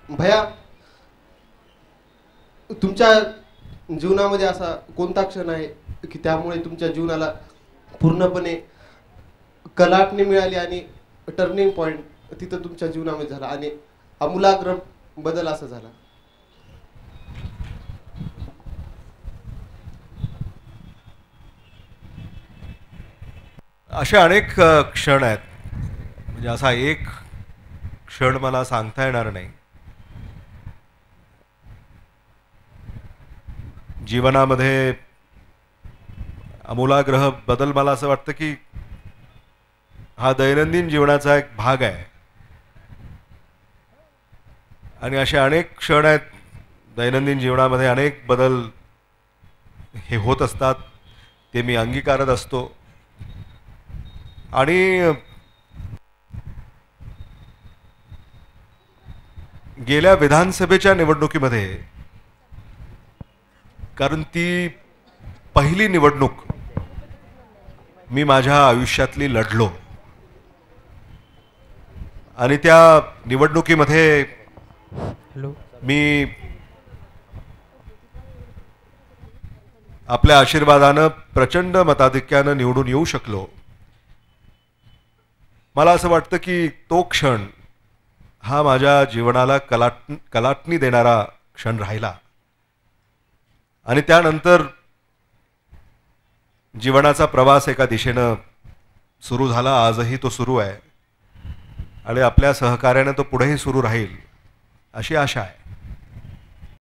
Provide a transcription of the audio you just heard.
भया, तुमच्या जीवनामध्ये असा कोणता क्षण आहे की त्यामुळे तुमच्या जीवनाला पूर्णपणे कलाटणी मिळाली आणि टर्निंग पॉइंट तिथं तुमच्या जीवनामध्ये झाला आणि आमूलाग्र बदल असा झाला? असे अनेक क्षण आहेत, म्हणजे असा एक क्षण मला सांगता येणार नाही. जीवनामध्ये आमूलाग्र बदल मला असं वाटतं की हा दैनंदिन जीवनाचा एक भाग आहे आणि असे अनेक क्षण आहेत दैनंदिन जीवनामध्ये, अनेक बदल हे होत असतात, ते मी अंगीकारत असतो. आणि गेल्या विधानसभेच्या निवडणुकीमध्ये, कारण ती पहिली निवडणूक मी माझ्या आयुष्यातली लढलो आणि त्या निवडणुकीमध्ये मी आपल्या आशीर्वादानं प्रचंड मताधिक्यानं निवडून येऊ शकलो. मला असं वाटतं की तो क्षण हा माझ्या जीवनाला कलाटणी देणारा क्षण राहिला आणि त्यानंतर जीवनाचा प्रवास एका दिशेनं सुरू झाला. आजही तो सुरू आहे आणि आपल्या सहकार्याने तो पुढेही सुरू राहील अशी आशा आहे.